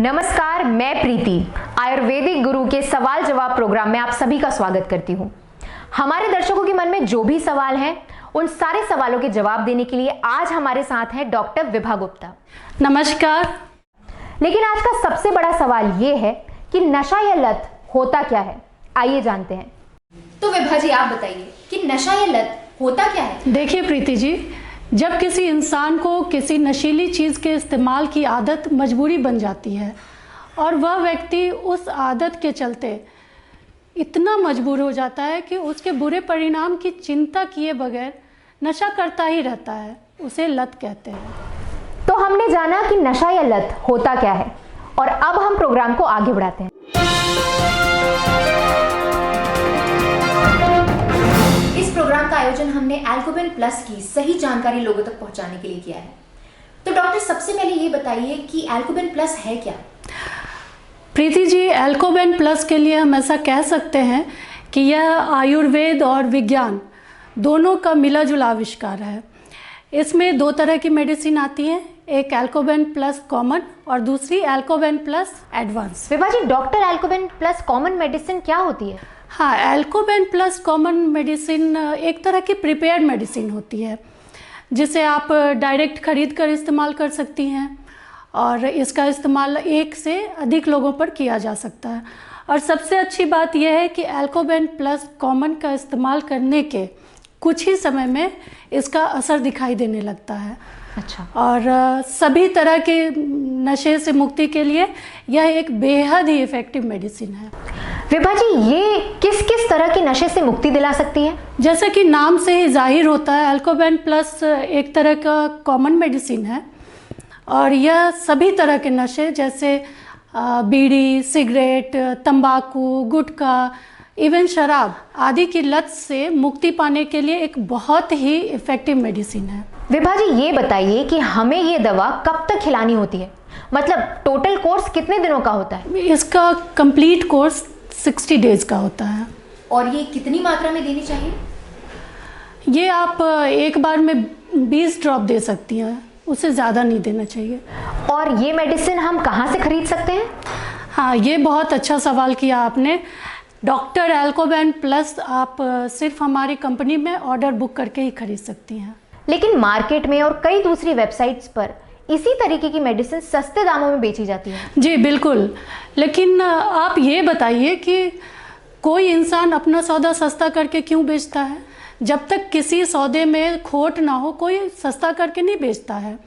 नमस्कार, मैं प्रीति आयुर्वेदिक गुरु के सवाल जवाब प्रोग्राम में आप सभी का स्वागत करती हूँ। हमारे दर्शकों के मन में जो भी सवाल हैं, उन सारे सवालों के जवाब देने के लिए आज हमारे साथ हैं डॉक्टर विभा गुप्ता। नमस्कार। लेकिन आज का सबसे बड़ा सवाल ये है कि नशा या लत होता क्या है, आइए जानते हैं। तो विभा जी, आप बताइए कि नशा या लत होता क्या है? देखिए प्रीति जी, जब किसी इंसान को किसी नशीली चीज़ के इस्तेमाल की आदत मजबूरी बन जाती है और वह व्यक्ति उस आदत के चलते इतना मजबूर हो जाता है कि उसके बुरे परिणाम की चिंता किए बगैर नशा करता ही रहता है, उसे लत कहते हैं। तो हमने जाना कि नशा या लत होता क्या है और अब हम प्रोग्राम को आगे बढ़ाते हैं। इस प्रोग्राम का आयोजन हमने एल्कोबेन प्लस की सही जानकारी लोगों तक पहुंचाने के लिए किया है। तो डॉक्टर, सबसे पहले ये बताइए कि एल्कोबेन प्लस है क्या? प्रीति जी, एल्कोबेन प्लस के लिए हम ऐसा कह सकते हैं कि यह आयुर्वेद और विज्ञान दोनों का मिला जुला आविष्कार है। इसमें दो तरह की मेडिसिन आती हैं, एक एल्कोबेन प्लस कॉमन और दूसरी एल्कोबेन प्लस एडवांस। विभा जी, डॉक्टर एल्कोबेन प्लस कॉमन मेडिसिन क्या होती है? हाँ, एल्कोबेन प्लस कॉमन मेडिसिन एक तरह की प्रिपेयर्ड मेडिसिन होती है जिसे आप डायरेक्ट खरीद कर इस्तेमाल कर सकती हैं और इसका इस्तेमाल एक से अधिक लोगों पर किया जा सकता है। और सबसे अच्छी बात यह है कि एल्कोबेन प्लस कॉमन का इस्तेमाल करने के कुछ ही समय में इसका असर दिखाई देने लगता है। अच्छा। और सभी तरह के नशे से मुक्ति के लिए यह एक बेहद ही इफ़ेक्टिव मेडिसिन है। विभा जी, ये किस किस तरह के नशे से मुक्ति दिला सकती है? जैसे कि नाम से ही जाहिर होता है, एल्कोबेन प्लस एक तरह का कॉमन मेडिसिन है और यह सभी तरह के नशे जैसे बीड़ी, सिगरेट, तंबाकू, गुटखा, इवन शराब आदि की लत से मुक्ति पाने के लिए एक बहुत ही इफ़ेक्टिव मेडिसिन है। विभा जी, ये बताइए कि हमें ये दवा कब तक खिलानी होती है? मतलब टोटल कोर्स कितने दिनों का होता है? इसका कंप्लीट कोर्स 60 डेज का होता है। और ये कितनी मात्रा में देनी चाहिए? ये आप एक बार में 20 ड्रॉप दे सकती हैं, उससे ज़्यादा नहीं देना चाहिए। और ये मेडिसिन हम कहाँ से खरीद सकते हैं? हाँ, ये बहुत अच्छा सवाल किया आपने। डॉक्टर एल्कोबेन प्लस आप सिर्फ हमारी कंपनी में ऑर्डर बुक करके ही खरीद सकती हैं। लेकिन मार्केट में और कई दूसरी वेबसाइट्स पर इसी तरीके की मेडिसिन सस्ते दामों में बेची जाती है। जी बिल्कुल, लेकिन आप ये बताइए कि कोई इंसान अपना सौदा सस्ता करके क्यों बेचता है? जब तक किसी सौदे में खोट ना हो, कोई सस्ता करके नहीं बेचता है।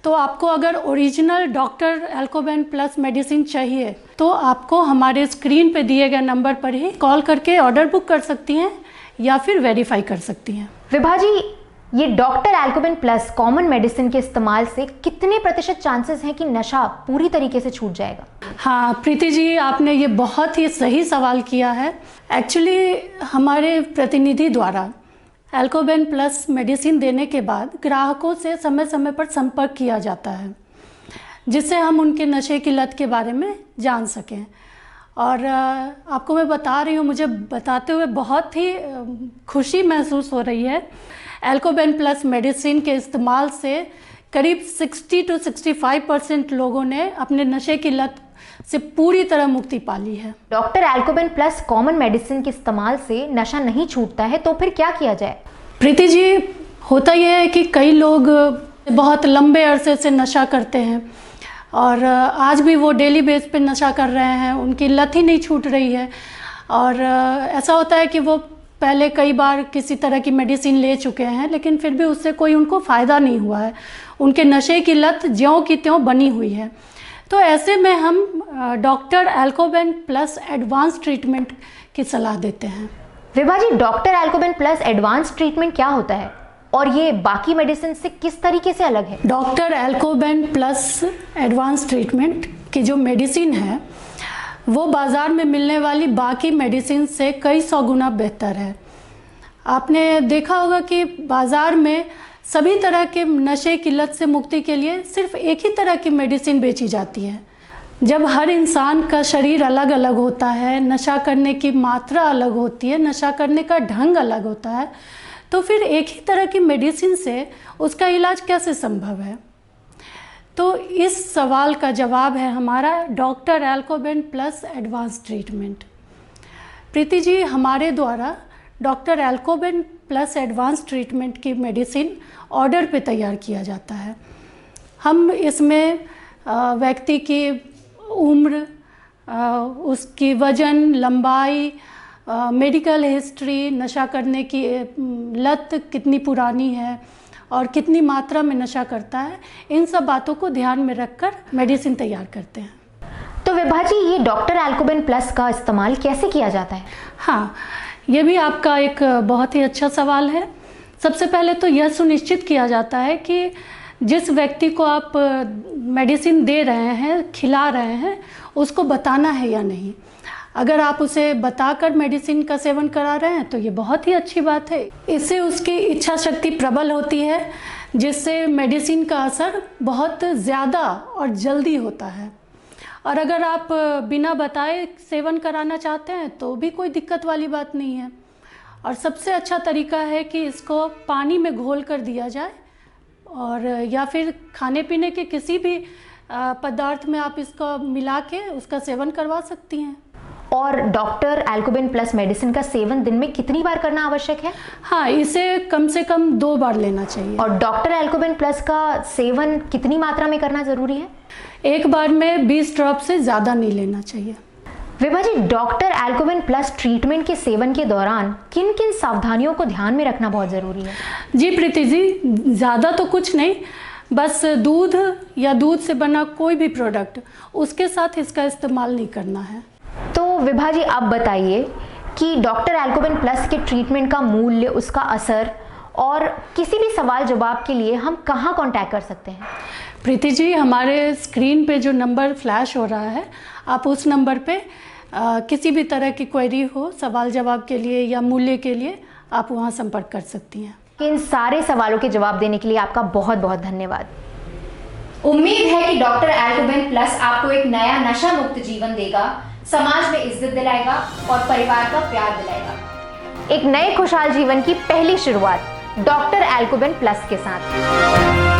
तो आपको अगर ओरिजिनल डॉक्टर एल्कोबेन प्लस मेडिसिन चाहिए तो आपको हमारे स्क्रीन पे दिए गए नंबर पर ही कॉल करके ऑर्डर बुक कर सकती हैं या फिर वेरीफाई कर सकती हैं। विभा जी, ये डॉक्टर एल्कोबेन प्लस कॉमन मेडिसिन के इस्तेमाल से कितने प्रतिशत चांसेस हैं कि नशा पूरी तरीके से छूट जाएगा? हाँ प्रीति जी, आपने ये बहुत ही सही सवाल किया है। एक्चुअली हमारे प्रतिनिधि द्वारा एल्कोबेन प्लस मेडिसिन देने के बाद ग्राहकों से समय समय पर संपर्क किया जाता है जिससे हम उनके नशे की लत के बारे में जान सकें। और आपको मैं बता रही हूँ, मुझे बताते हुए बहुत ही खुशी महसूस हो रही है। एल्कोबेन प्लस मेडिसिन के इस्तेमाल से करीब 60 to 65% लोगों ने अपने नशे की लत से पूरी तरह मुक्ति पा ली है। डॉक्टर एल्कोबेन प्लस कॉमन मेडिसिन के इस्तेमाल से नशा नहीं छूटता है तो फिर क्या किया जाए? प्रीति जी, होता यह है कि कई लोग बहुत लंबे अरसे से नशा करते हैं और आज भी वो डेली बेस पे नशा कर रहे हैं, उनकी लत ही नहीं छूट रही है। और ऐसा होता है कि वो पहले कई बार किसी तरह की मेडिसिन ले चुके हैं लेकिन फिर भी उससे कोई उनको फ़ायदा नहीं हुआ है, उनके नशे की लत ज्यों की त्यों बनी हुई है। तो ऐसे में हम डॉक्टर एल्कोबेन प्लस एडवांस ट्रीटमेंट की सलाह देते हैं। विभा जी, डॉक्टर एल्कोबेन प्लस एडवांस ट्रीटमेंट क्या होता है और ये बाकी मेडिसिन से किस तरीके से अलग है? डॉक्टर एल्कोबेन प्लस एडवांस ट्रीटमेंट की जो मेडिसिन है वो बाज़ार में मिलने वाली बाकी मेडिसिन से कई सौ गुना बेहतर है। आपने देखा होगा कि बाज़ार में सभी तरह के नशे की लत से मुक्ति के लिए सिर्फ एक ही तरह की मेडिसिन बेची जाती है। जब हर इंसान का शरीर अलग अलग होता है, नशा करने की मात्रा अलग होती है, नशा करने का ढंग अलग होता है, तो फिर एक ही तरह की मेडिसिन से उसका इलाज कैसे संभव है? तो इस सवाल का जवाब है हमारा doctor एल्कोबेन plus advance treatment. Preeti ji, हमारे द्वारा डॉक्टर एल्कोबेन प्लस एडवांस ट्रीटमेंट की मेडिसिन ऑर्डर पे तैयार किया जाता है। हम इसमें व्यक्ति की उम्र, उसकी वज़न, लंबाई, मेडिकल हिस्ट्री, नशा करने की लत कितनी पुरानी है और कितनी मात्रा में नशा करता है, इन सब बातों को ध्यान में रखकर मेडिसिन तैयार करते हैं। तो विभा जी, ये डॉक्टर एल्कोबेन प्लस का इस्तेमाल कैसे किया जाता है? हाँ, ये भी आपका एक बहुत ही अच्छा सवाल है। सबसे पहले तो यह सुनिश्चित किया जाता है कि जिस व्यक्ति को आप मेडिसिन दे रहे हैं, खिला रहे हैं, उसको बताना है या नहीं। अगर आप उसे बताकर मेडिसिन का सेवन करा रहे हैं तो ये बहुत ही अच्छी बात है। इससे उसकी इच्छा शक्ति प्रबल होती है, जिससे मेडिसिन का असर बहुत ज़्यादा और जल्दी होता है। और अगर आप बिना बताए सेवन कराना चाहते हैं तो भी कोई दिक्कत वाली बात नहीं है। और सबसे अच्छा तरीका है कि इसको पानी में घोल कर दिया जाए, और या फिर खाने पीने के किसी भी पदार्थ में आप इसको मिला के उसका सेवन करवा सकती हैं। और डॉक्टर एल्कोबेन प्लस मेडिसिन का सेवन दिन में कितनी बार करना आवश्यक है? हाँ, इसे कम से कम 2 बार लेना चाहिए। और डॉक्टर एल्कोबेन प्लस का सेवन कितनी मात्रा में करना जरूरी है? एक बार में 20 ड्रॉप से ज़्यादा नहीं लेना चाहिए। विभा जी, डॉक्टर एल्कोबेन प्लस ट्रीटमेंट के सेवन के दौरान किन किन सावधानियों को ध्यान में रखना बहुत ज़रूरी है? जी प्रीति जी, ज़्यादा तो कुछ नहीं, बस दूध या दूध से बना कोई भी प्रोडक्ट, उसके साथ इसका इस्तेमाल नहीं करना है। तो विभा जी, आप बताइए कि डॉक्टर एल्कोबेन प्लस के ट्रीटमेंट का मूल्य, उसका असर और किसी भी सवाल जवाब के लिए हम कहाँ कांटेक्ट कर सकते हैं? प्रीति जी, हमारे स्क्रीन पे जो नंबर फ्लैश हो रहा है, आप उस नंबर पे किसी भी तरह की क्वेरी हो, सवाल जवाब के लिए या मूल्य के लिए, आप वहाँ संपर्क कर सकती हैं। इन सारे सवालों के जवाब देने के लिए आपका बहुत बहुत धन्यवाद। उम्मीद है कि डॉक्टर एल्कोबेन प्लस आपको एक नया नशा मुक्त जीवन देगा, समाज में इज्जत दिलाएगा और परिवार का प्यार दिलाएगा। एक नए खुशहाल जीवन की पहली शुरुआत डॉक्टर एल्कोबेन प्लस के साथ।